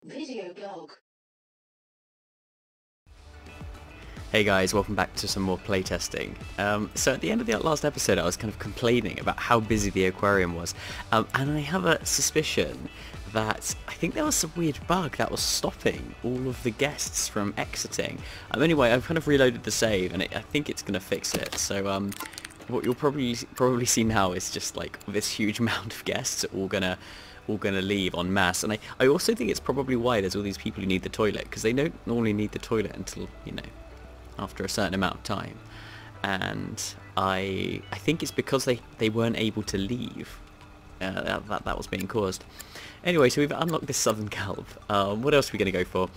Video blog. Hey guys, welcome back to some more playtesting. So at the end of the last episode I was kind of complaining about how busy the aquarium was, and I have a suspicion that I think there was some weird bug that was stopping all of the guests from exiting. Anyway, I've kind of reloaded the save and I think it's going to fix it. So what you'll probably see now is just like this huge amount of guests all gonna leave en masse, and I also think it's probably why there's all these people who need the toilet, because they don't normally need the toilet until, you know, after a certain amount of time, and I think it's because they weren't able to leave that was being caused. Anyway, so we've unlocked this southern kelp. What else are we going to go for?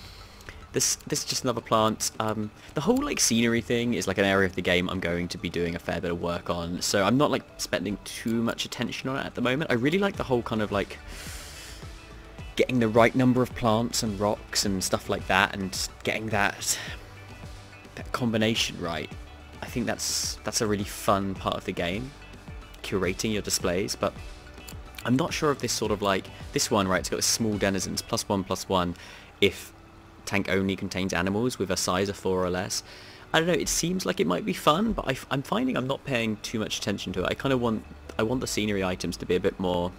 This is just another plant. The whole like scenery thing is like an area of the game I'm going to be doing a fair bit of work on, so I'm not like spending too much attention on it at the moment. I really like the whole kind of like getting the right number of plants and rocks and stuff like that, and getting that combination right. I think that's a really fun part of the game, curating your displays. But I'm not sure if this sort of like this one, right, it's got this small denizens +1/+1 if tank only contains animals with a size of 4 or less. I don't know, it seems like it might be fun, but I'm finding I'm not paying too much attention to it. I kind of want the scenery items to be a bit more,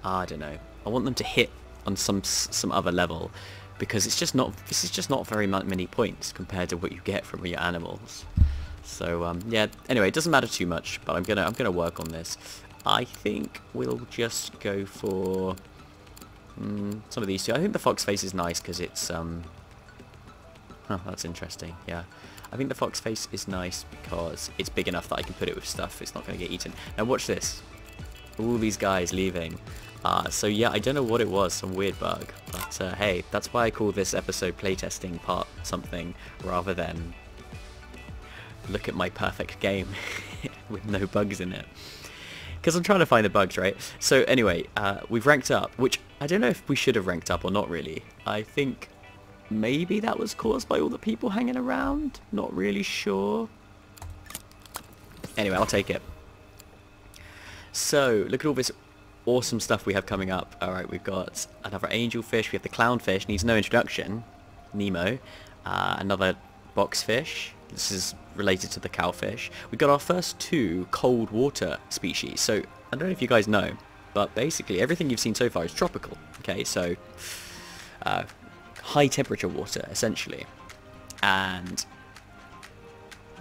I don't know, I want them to hit on some other level, because this is just not very many points compared to what you get from your animals. So yeah, anyway, it doesn't matter too much, but I'm gonna work on this. I think we'll just go for some of these two. I think the fox face is nice because it's oh, that's interesting. Yeah, I think the fox face is nice because it's big enough that I can put it with stuff. It's not going to get eaten. Now watch this. All these guys leaving. So yeah, I don't know what it was, some weird bug. But hey, that's why I call this episode playtesting part something, rather than look at my perfect game with no bugs in it. Because I'm trying to find the bugs, right? So anyway, we've ranked up, which I don't know if we should have ranked up or not really. I think maybe that was caused by all the people hanging around. Not really sure. Anyway, I'll take it. So, look at all this awesome stuff we have coming up. Alright, we've got another angelfish. We have the clownfish, needs no introduction. Nemo. Another boxfish. This is related to the cowfish. We've got our first 2 cold water species. So, I don't know if you guys know, but basically everything you've seen so far is tropical. Okay, so high temperature water, essentially. And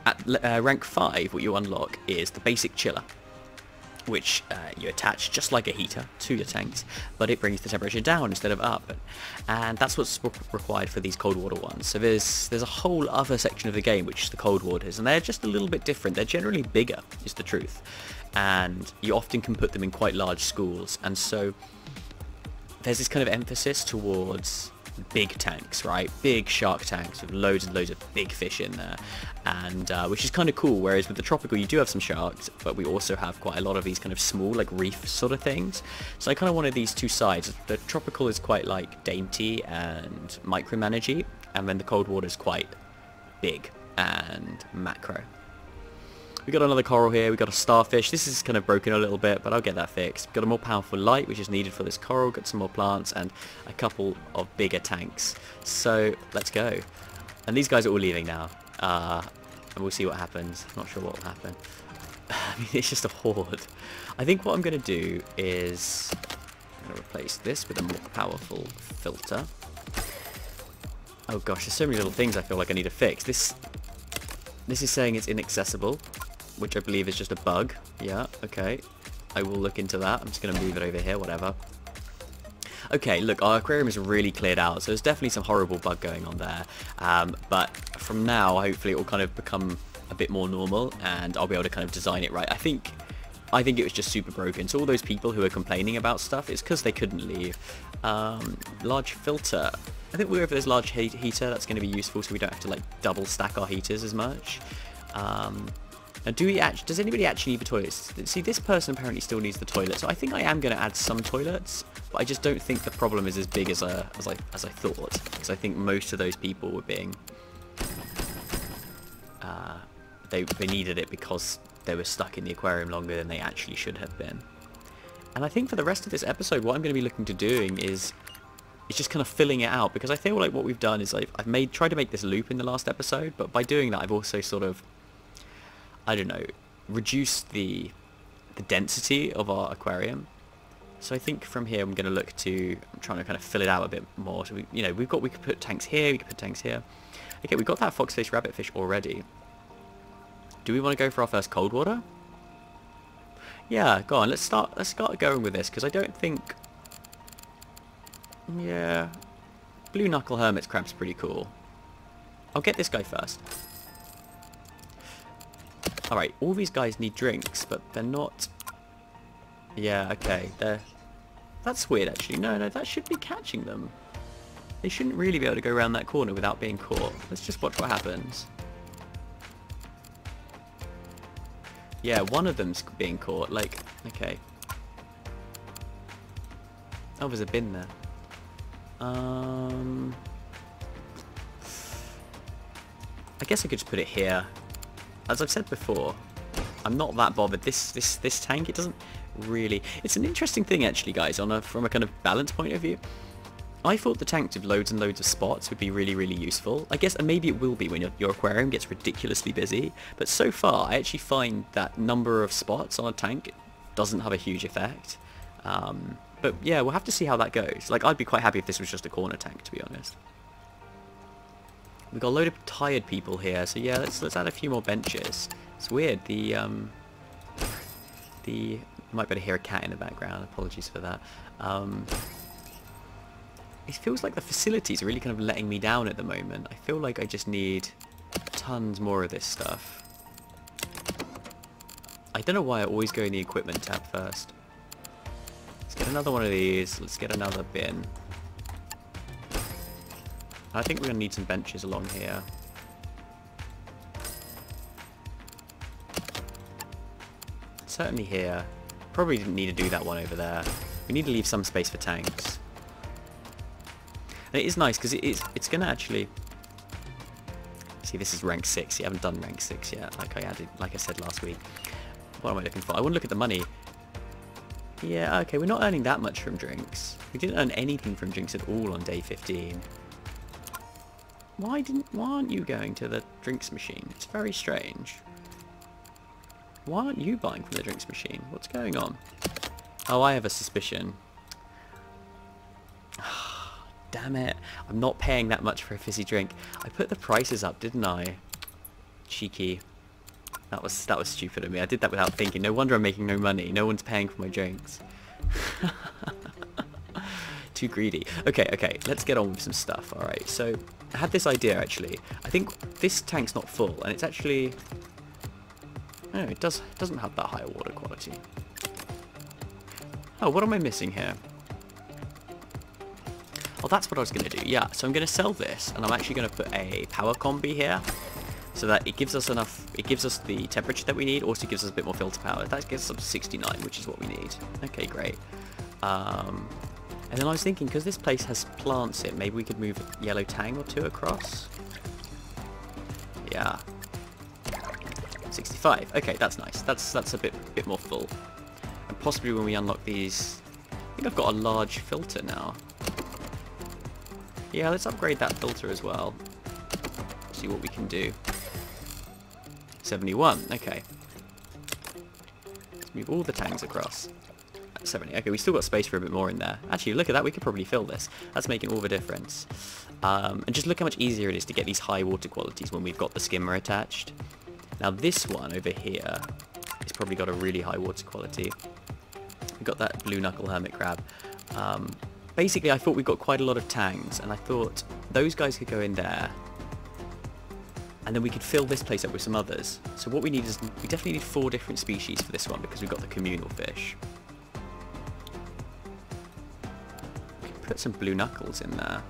at rank 5, what you unlock is the basic chiller, which you attach just like a heater to your tanks, but it brings the temperature down instead of up, and that's what's required for these cold water ones. So there's a whole other section of the game which is the cold waters, and they're just a little bit different. They're generally bigger, is the truth, and you often can put them in quite large schools, and so there's this kind of emphasis towards big tanks, right? Big shark tanks with loads and loads of big fish in there, and which is kind of cool. Whereas with the tropical, you do have some sharks, but we also have quite a lot of these kind of small, like reef sort of things. So I kind of wanted these two sides. The tropical is quite like dainty and micromanagey, and then the cold water is quite big and macro. We got another coral here, we got a starfish. This is kind of broken a little bit, but I'll get that fixed. Got a more powerful light, which is needed for this coral. Got some more plants and a couple of bigger tanks. So let's go. And these guys are all leaving now. And we'll see what happens. Not sure what will happen. I mean, it's just a horde. I think what I'm going to do is I'm going to replace this with a more powerful filter. Oh gosh, there's so many little things I feel like I need to fix. This is saying it's inaccessible, which I believe is just a bug. Yeah, okay. I will look into that. I'm just going to move it over here, whatever. Okay, look, our aquarium is really cleared out, so there's definitely some horrible bug going on there. But from now, hopefully it will kind of become a bit more normal, and I'll be able to kind of design it right. I think it was just super broken. So all those people who are complaining about stuff, it's because they couldn't leave. Large filter. I think wherever there's large heater, that's going to be useful, so we don't have to like double stack our heaters as much. Now, does anybody actually need the toilets? See, this person apparently still needs the toilet, so I think I am going to add some toilets, but I just don't think the problem is as big as I thought, because I think most of those people were being they needed it because they were stuck in the aquarium longer than they actually should have been. And I think for the rest of this episode, what I'm going to be looking to doing is it's just kind of filling it out, because I feel like what we've done is I've tried to make this loop in the last episode, but by doing that I've also sort of, I don't know, reduced the density of our aquarium. So I think from here I'm going to look to, I'm trying to kind of fill it out a bit more. So we could put tanks here, we could put tanks here. Okay, we've got that foxfish rabbitfish already. Do we want to go for our first cold water? Yeah, go on, let's start going with this, because I don't think, yeah, blue knuckle hermit's crab's pretty cool. I'll get this guy first. Alright, all these guys need drinks, but they're not... Yeah, okay, that's weird actually. No, that should be catching them. They shouldn't really be able to go around that corner without being caught. Let's just watch what happens. Yeah, one of them's being caught, like, okay. Oh, there's a bin there. I guess I could just put it here. As I've said before, I'm not that bothered. This tank, it doesn't really... It's an interesting thing actually, guys, from a kind of balance point of view. I thought the tanks with loads and loads of spots would be really, really useful. I guess, and maybe it will be when your aquarium gets ridiculously busy, but so far I actually find that number of spots on a tank doesn't have a huge effect. But yeah, we'll have to see how that goes. Like, I'd be quite happy if this was just a corner tank, to be honest. We've got a load of tired people here, so yeah, let's add a few more benches. It's weird, you might be able to hear a cat in the background, apologies for that. It feels like the facilities are really kind of letting me down at the moment. I feel like I just need tons more of this stuff. I don't know why I always go in the equipment tab first. Let's get another one of these, let's get another bin. I think we're going to need some benches along here. Certainly here. Probably didn't need to do that one over there. We need to leave some space for tanks. And it is nice because it's going to actually... See, this is rank 6. You haven't done rank 6 yet, like I said last week. What am I looking for? I want to look at the money. Yeah, okay, we're not earning that much from drinks. We didn't earn anything from drinks at all on day 15. Why aren't you going to the drinks machine? It's very strange. Why aren't you buying from the drinks machine? What's going on? Oh, I have a suspicion. Damn it. I'm not paying that much for a fizzy drink. I put the prices up, didn't I? Cheeky. That was stupid of me. I did that without thinking. No wonder I'm making no money. No one's paying for my drinks. Too greedy. Okay, let's get on with some stuff. Alright, so I had this idea actually. I think this tank's not full, and it's actually... No, it doesn't have that high water quality. Oh, what am I missing here? Oh, that's what I was going to do. Yeah, so I'm going to sell this, and I'm actually going to put a power combi here, so that it gives us enough, it gives us the temperature that we need, also gives us a bit more filter power. That gets us up to 69, which is what we need. Okay, great. And then I was thinking, because this place has plants in, maybe we could move a yellow tang or two across. Yeah. 65. Okay, that's nice. That's a bit more full. And possibly when we unlock these... I think I've got a large filter now. Yeah, let's upgrade that filter as well. See what we can do. 71. Okay. Let's move all the tangs across. 70. Okay, we still got space for a bit more in there. Actually, look at that. We could probably fill this. That's making all the difference. And just look how much easier it is to get these high water qualities when we've got the skimmer attached. Now this one over here has probably got a really high water quality. We've got that blue knuckle hermit crab. Basically, I thought we got quite a lot of tangs, and I thought those guys could go in there, and then we could fill this place up with some others. So what we need is, we definitely need 4 different species for this one, because we've got the communal fish. We could put some blue knuckles in there.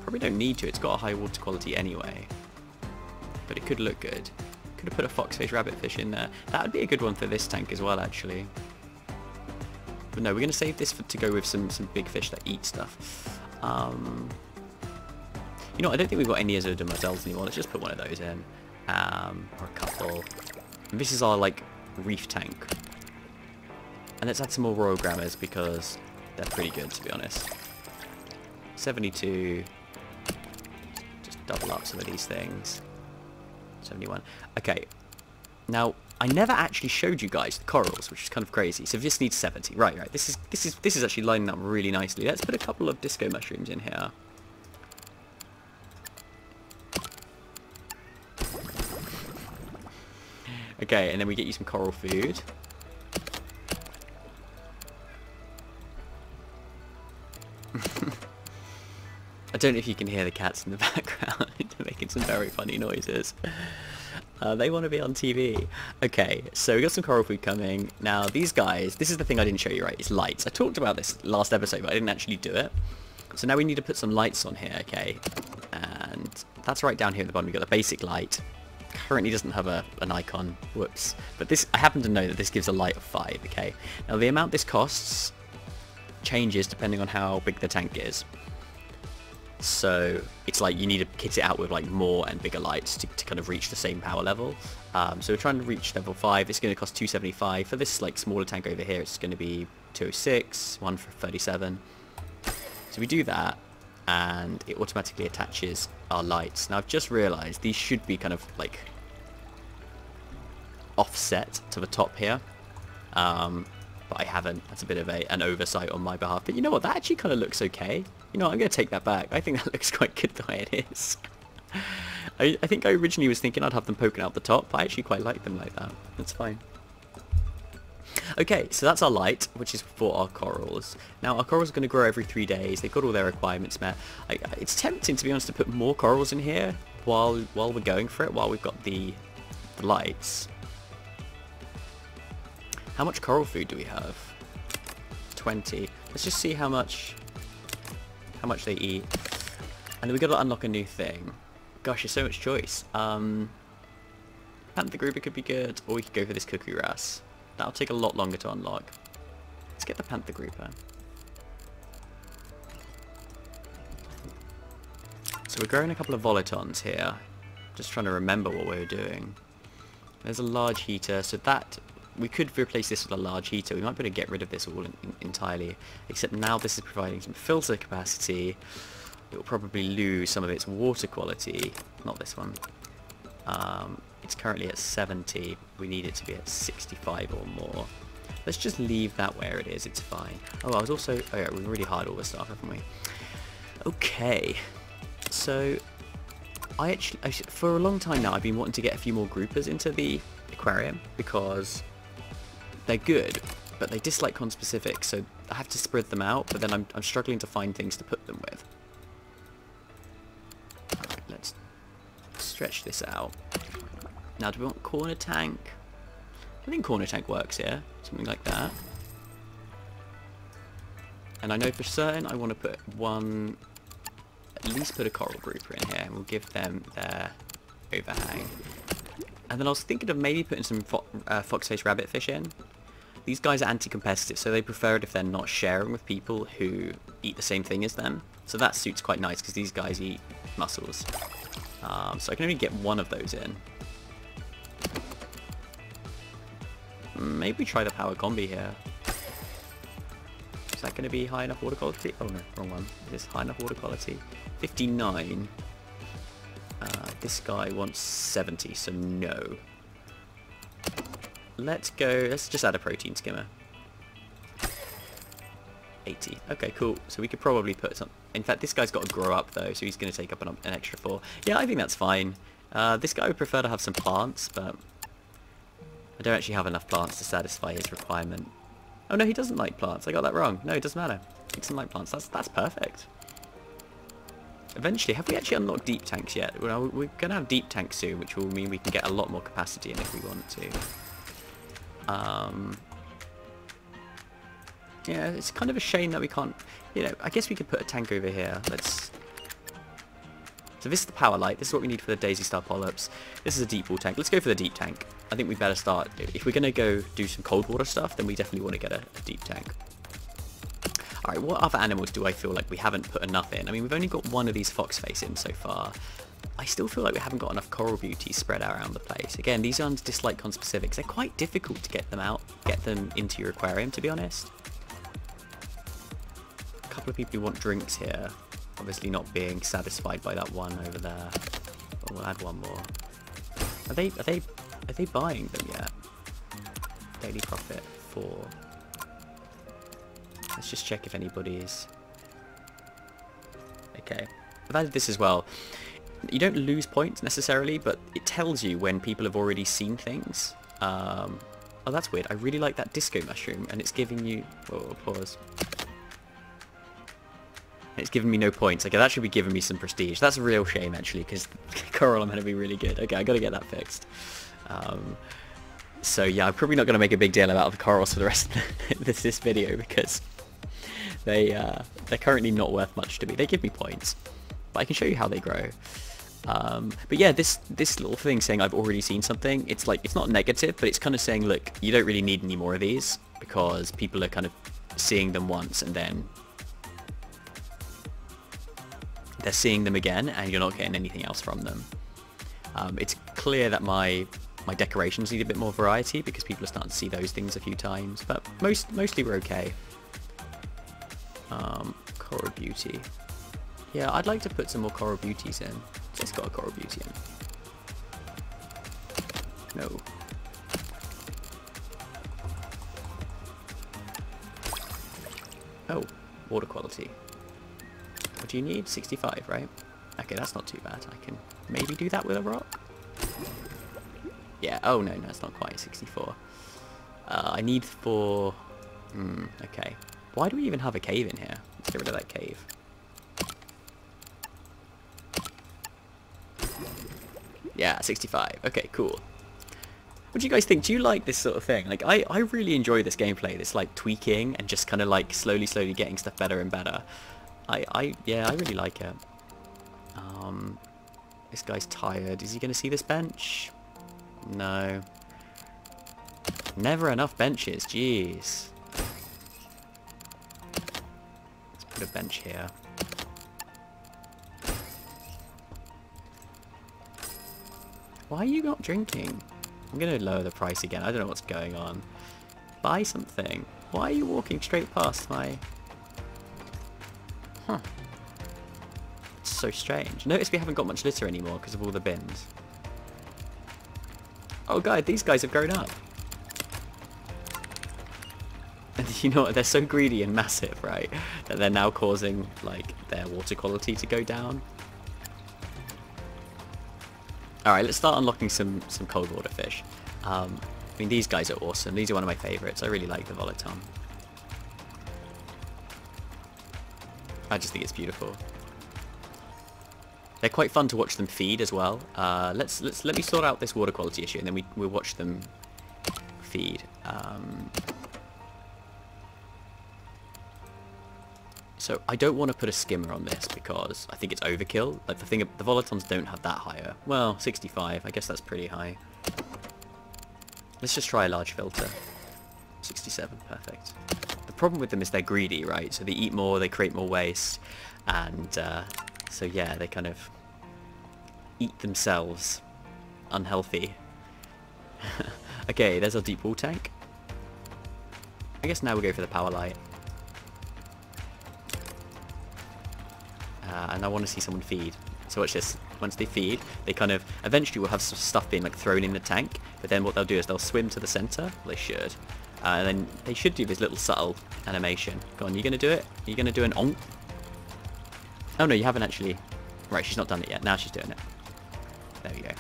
Probably don't need to, it's got a high water quality anyway. But it could look good. Could have put a foxfish rabbitfish in there. That would be a good one for this tank as well, actually. But no, we're going to save this to go with some big fish that eat stuff. You know, I don't think we've got any Azure demoiselles anymore. Let's just put one of those in. Or a couple. And this is our, like, reef tank. And let's add some more royal grammars because they're pretty good, to be honest. 72. Just double up some of these things. 71. Okay. Now, I never actually showed you guys the corals, which is kind of crazy. So this needs 70. Right. This is actually lining up really nicely. Let's put a couple of disco mushrooms in here. Okay, and then we get you some coral food. I don't know if you can hear the cats in the background. They're making some very funny noises. They want to be on TV. Okay, so we got some coral food coming. Now, these guys, this is the thing I didn't show you, right? It's lights. I talked about this last episode, but I didn't actually do it. So now we need to put some lights on here, okay? And that's right down here at the bottom. We've got the basic light. Currently doesn't have an icon. Whoops. But this, I happen to know that this gives a light of 5, okay? Now, the amount this costs changes depending on how big the tank is. So it's like you need to kit it out with like more and bigger lights to kind of reach the same power level. So we're trying to reach level 5. It's going to cost 275. For this like smaller tank over here, it's going to be 206, one for 37. So we do that, and it automatically attaches our lights. Now I've just realised these should be kind of like offset to the top here. But I haven't. That's a bit of an oversight on my behalf. But you know what? That actually kind of looks okay. You know what? I'm going to take that back. I think that looks quite good the way it is. I think I originally was thinking I'd have them poking out the top, but I actually quite like them like that. That's fine. Okay, so that's our light, which is for our corals. Now, our corals are going to grow every 3 days. They've got all their requirements met. It's tempting, to be honest, to put more corals in here while we're going for it, while we've got the lights. How much coral food do we have? 20. Let's just see how much they eat. And then we got to unlock a new thing. Gosh, there's so much choice. Panther Grouper could be good, or we could go for this Cuckoo Wrasse. That'll take a lot longer to unlock. Let's get the Panther Grouper. So we're growing a couple of volitons here. Just trying to remember what we were doing. There's a large heater, so that we could replace this with a large heater. We might be able to get rid of this all entirely. Except now this is providing some filter capacity. It will probably lose some of its water quality. Not this one. It's currently at 70. We need it to be at 65 or more. Let's just leave that where it is. It's fine. Oh, I was also... Oh yeah, we've already hired all this stuff, haven't we? Okay. So, I actually... For a long time now, I've been wanting to get a few more groupers into the aquarium because they're good, but they dislike conspecific, so I have to spread them out, but then I'm struggling to find things to put them with. Alright, let's stretch this out. Now, do we want corner tank? I think corner tank works here. Something like that. And I know for certain I want to put one... At least put a coral grouper in here. And we'll give them their overhang. And then I was thinking of maybe putting some foxface rabbitfish in. These guys are anti-competitive, so they prefer it if they're not sharing with people who eat the same thing as them. So that suits quite nice, because these guys eat mussels. So I can only get one of those in. Maybe try the power combi here. Is that going to be high enough water quality? Oh no, wrong one. Is this high enough water quality? 59. This guy wants 70, so no. Let's just add a protein skimmer. 80. Okay, cool. So we could probably put some... In fact, this guy's got to grow up though, so he's going to take up an extra 4. Yeah, I think that's fine. This guy would prefer to have some plants, but I don't actually have enough plants to satisfy his requirement. Oh no, he doesn't like plants. I got that wrong. No, it doesn't matter. He doesn't like plants. That's perfect. Eventually, have we actually unlocked deep tanks yet? Well, we're going to have deep tanks soon, which will mean we can get a lot more capacity in if we want to. Yeah, it's kind of a shame that we can't... You know, I guess we could put a tank over here. So this is the power light. This is what we need for the Daisy Star polyps. This is a deep water tank. Let's go for the deep tank. I think we better start... If we're going to go do some cold water stuff, then we definitely want to get a deep tank. Alright, what other animals do I feel like we haven't put enough in? I mean, we've only got one of these foxface in so far. I still feel like we haven't got enough coral beauties spread out around the place. Again, these ones dislike conspecifics. They're quite difficult to get them into your aquarium, to be honest. A couple of people who want drinks here. Obviously not being satisfied by that one over there. But we'll add one more. Are they buying them yet? Daily profit 4. Let's just check if anybody is. Okay. I've added this as well. You don't lose points necessarily, but it tells you when people have already seen things. Oh, that's weird. I really like that disco mushroom, and it's giving you... Oh, pause. It's giving me no points. Okay, that should be giving me some prestige. That's a real shame, actually, because coral I'm going to be really good. Okay, I got to get that fixed. So yeah, I'm probably not going to make a big deal about the corals for the rest of this video, because they're currently not worth much to me. They give me points, but I can show you how they grow. But yeah, this little thing saying I've already seen something, it's like, it's not negative, but it's kind of saying, look, you don't really need any more of these, because people are kind of seeing them once and then they're seeing them again, and you're not getting anything else from them. It's clear that my decorations need a bit more variety, because people are starting to see those things a few times, but mostly we're okay. Coral Beauty. Yeah, I'd like to put some more Coral Beauties in. Just got a Coral Beauty in. No. Oh, water quality. What do you need? 65, right? Okay, that's not too bad. I can maybe do that with a rock. Yeah, oh no, it's not quite 64. I need 4... okay. Why do we even have a cave in here? Let's get rid of that cave. Yeah, 65. Okay, cool. What do you guys think? Do you like this sort of thing? Like, I really enjoy this gameplay. This, like, tweaking and just kind of, like, slowly getting stuff better and better. Yeah, I really like it. This guy's tired. Is he going to see this bench? No. Never enough benches. Jeez. Let's put a bench here. Why are you not drinking? I'm going to lower the price again. I don't know what's going on. Buy something. Why are you walking straight past my... Huh. It's so strange. Notice we haven't got much litter anymore because of all the bins. Oh god, these guys have grown up. And you know what? They're so greedy and massive, right? That they're now causing, like, their water quality to go down. Alright, let's start unlocking some cold water fish. I mean, these guys are awesome. These are one of my favourites. I really like the Volaton. I just think it's beautiful. They're quite fun to watch them feed as well. Let me sort out this water quality issue, and then we'll watch them feed. So I don't want to put a skimmer on this because I think it's overkill. Like the Volatons don't have that higher. Well, 65. I guess that's pretty high. Let's just try a large filter. 67. Perfect. The problem with them is they're greedy, right? So they eat more, they create more waste, and so yeah, they kind of eat themselves. Unhealthy. Okay, there's our deep wall tank. I guess now we'll go for the power light. And I want to see someone feed. So watch this. Once they feed, they kind of eventually will have some stuff being like thrown in the tank. But then what they'll do is they'll swim to the center. Well, they should. And then they should do this little subtle animation. Go on, you gonna do it? Are you gonna do an onk? Oh no, you haven't actually. Right, she's not done it yet. Now she's doing it. There we go.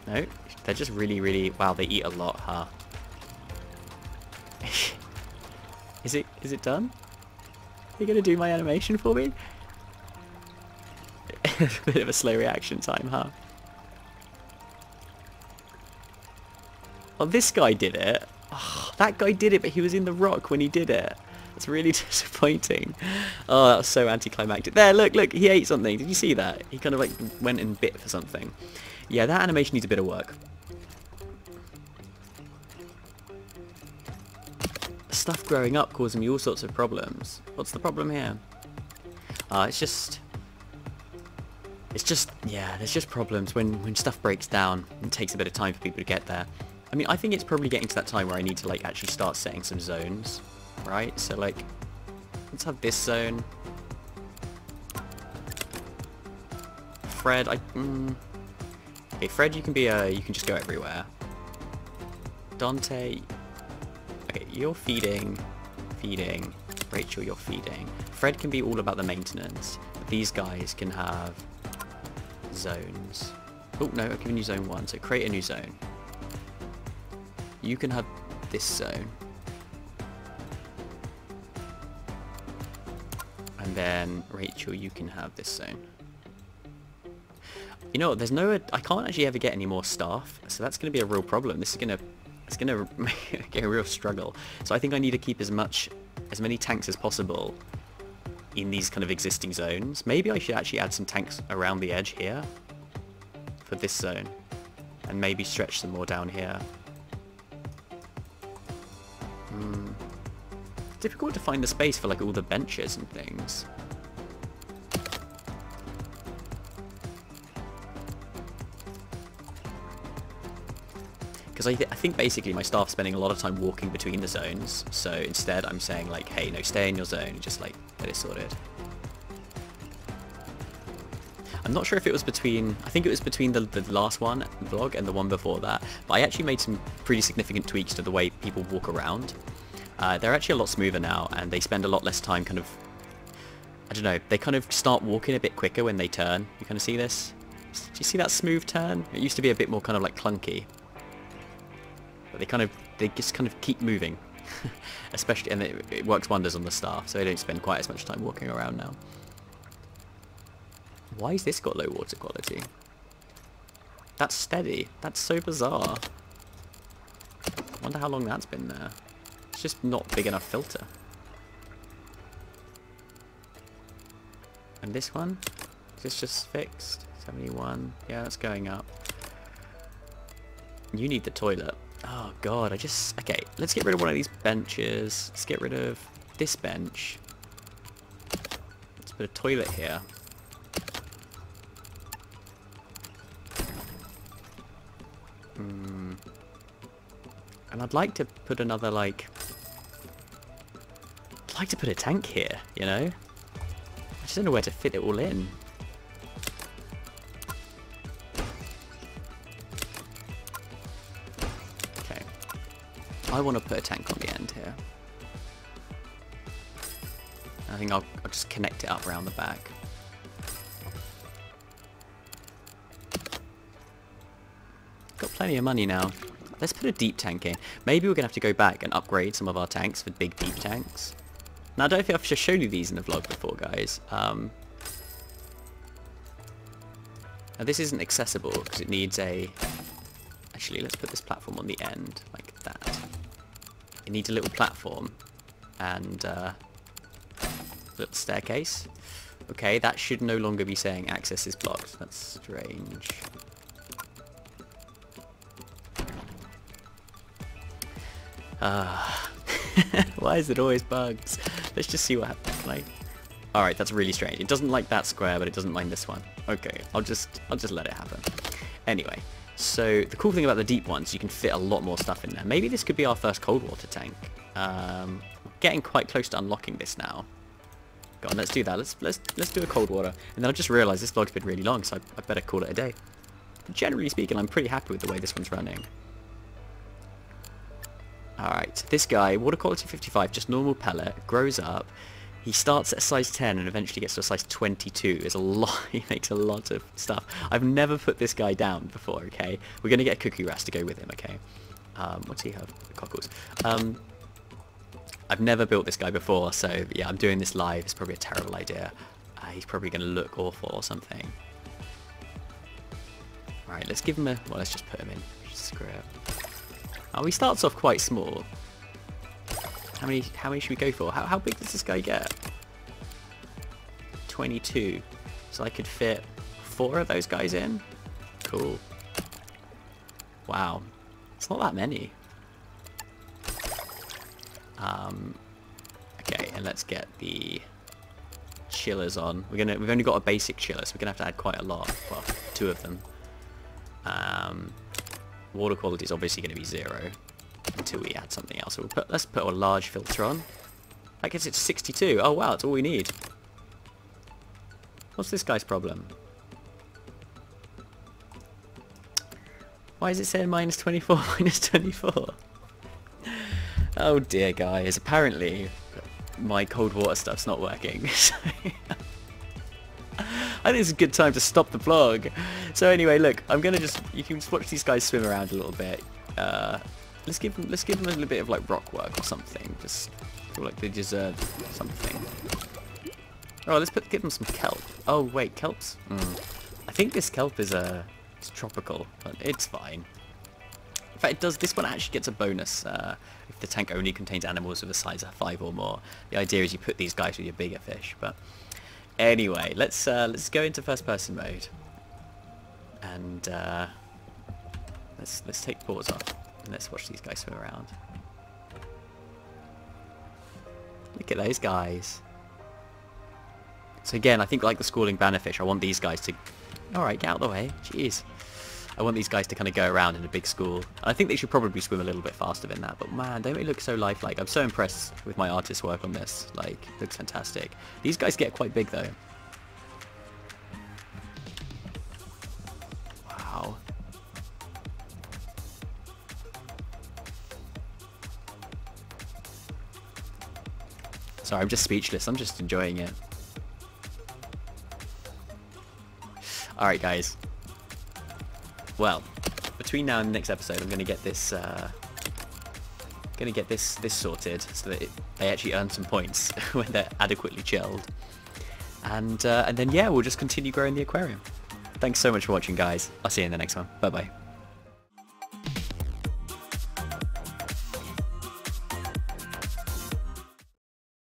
No, they're just really. Wow, they eat a lot, huh? Is it done? Are you going to do my animation for me? A bit of a slow reaction time, huh? Well, this guy did it. Oh, that guy did it, but he was in the rock when he did it. That's really disappointing. Oh, that was so anticlimactic. There, look, he ate something. Did you see that? He kind of like went and bit for something. Yeah, that animation needs a bit of work. Stuff growing up causing me all sorts of problems. What's the problem here? It's just yeah, there's just problems when stuff breaks down. It takes a bit of time for people to get there. I mean, I think it's probably getting to that time where I need to like actually start setting some zones, right? So like, let's have this zone. Fred, okay, Fred, you can be you can just go everywhere. Dante, okay, you're feeding. Rachel, you're feeding. Fred can be all about the maintenance. But these guys can have zones. Oh no, I've given you zone 1, so create a new zone. You can have this zone. And then Rachel, you can have this zone. You know what, there's no, I can't actually ever get any more staff, so that's going to be a real problem. This is going to, it's going to get a real struggle. So I think I need to keep as many tanks as possible in these kind of existing zones. Maybe I should actually add some tanks around the edge here for this zone, and maybe stretch some more down here. Difficult to find the space for like all the benches and things. Because I think basically my staff's spending a lot of time walking between the zones, so instead I'm saying like, hey, no, stay in your zone and just like get it sorted. I'm not sure if it was between, I think it was between the last one vlog and the one before that, but I actually made some pretty significant tweaks to the way people walk around. They're actually a lot smoother now, and they spend a lot less time kind of, I don't know, they kind of start walking a bit quicker when they turn. You kind of see this? Do you see that smooth turn? It used to be a bit more kind of like clunky. But they just kind of keep moving. Especially, and it works wonders on the staff, so they don't spend quite as much time walking around now. Why has this got low water quality? That's steady. That's so bizarre. I wonder how long that's been there. It's just not big enough filter. And this one? Is this just fixed? 71. Yeah, that's going up. You need the toilet. Oh god, okay, let's get rid of one of these benches. Let's get rid of this bench. Let's put a toilet here. And I'd like to put another, like... I'd like to put a tank here, you know? I just don't know where to fit it all in. Okay. I want to put a tank on the end here. I think I'll just connect it up around the back. Got plenty of money now. Let's put a deep tank in. Maybe we're going to have to go back and upgrade some of our tanks for big deep tanks. Now I don't think I've just shown you these in the vlog before, guys. Now this isn't accessible because it needs a... Actually, let's put this platform on the end, like that. It needs a little platform and a little staircase. Okay, that should no longer be saying access is blocked. That's strange. Why is it always bugs? Let's just see what happens. Like, alright, that's really strange. It doesn't like that square, but it doesn't mind this one. Okay, I'll just let it happen. Anyway, so the cool thing about the deep ones, you can fit a lot more stuff in there. Maybe this could be our first cold water tank. We're getting quite close to unlocking this now. Go on, let's do that. Let's do a cold water, and then I just realised this vlog's been really long, so I better call it a day. But generally speaking, I'm pretty happy with the way this one's running. Alright, this guy, water quality 55, just normal pellet, grows up. He starts at a size 10 and eventually gets to a size 22. There's a lot, he makes a lot of stuff. I've never put this guy down before, okay? We're going to get a cuckoo ras to go with him, okay? What's he have? Cockles. I've never built this guy before, so yeah, I'm doing this live. It's probably a terrible idea. He's probably going to look awful or something. Alright, let's give him a... Well, let's just put him in. Just screw it. Oh, he starts off quite small. How many should we go for? How big does this guy get? 22. So I could fit 4 of those guys in? Cool. Wow. It's not that many. Okay, and let's get the chillers on. We've only got a basic chiller, so we're gonna have to add quite a lot. Well, 2 of them. Water quality is obviously going to be 0 until we add something else. So let's put a large filter on. That gets it to 62. Oh wow, that's all we need. What's this guy's problem? Why is it saying minus 24, minus 24? Oh dear, guys. Apparently, my cold water stuff's not working. I think it's a good time to stop the vlog. So anyway, look, I'm gonna you can just watch these guys swim around a little bit. Let's give them a little bit of like rock work or something. Just feel like they deserve something. Oh, give them some kelp. Oh wait, kelps? I think this kelp is it's tropical, but it's fine. In fact, this one actually gets a bonus if the tank only contains animals with a size of 5 or more. The idea is you put these guys with your bigger fish, but anyway, let's go into first person mode, and let's take pause off and let's watch these guys swim around. Look at those guys. So again, I think like the schooling bannerfish, I want these guys to... Alright, get out of the way. Jeez. I want these guys to kind of go around in a big school. I think they should probably swim a little bit faster than that, but man, don't they look so lifelike? I'm so impressed with my artist's work on this. Like, it looks fantastic. These guys get quite big though. Wow. Sorry, I'm just speechless. I'm just enjoying it. Alright guys, well, between now and the next episode I'm going to get this sorted so that they actually earn some points when they're adequately chilled, and then yeah, we'll just continue growing the aquarium. Thanks so much for watching guys, I'll see you in the next one, bye bye.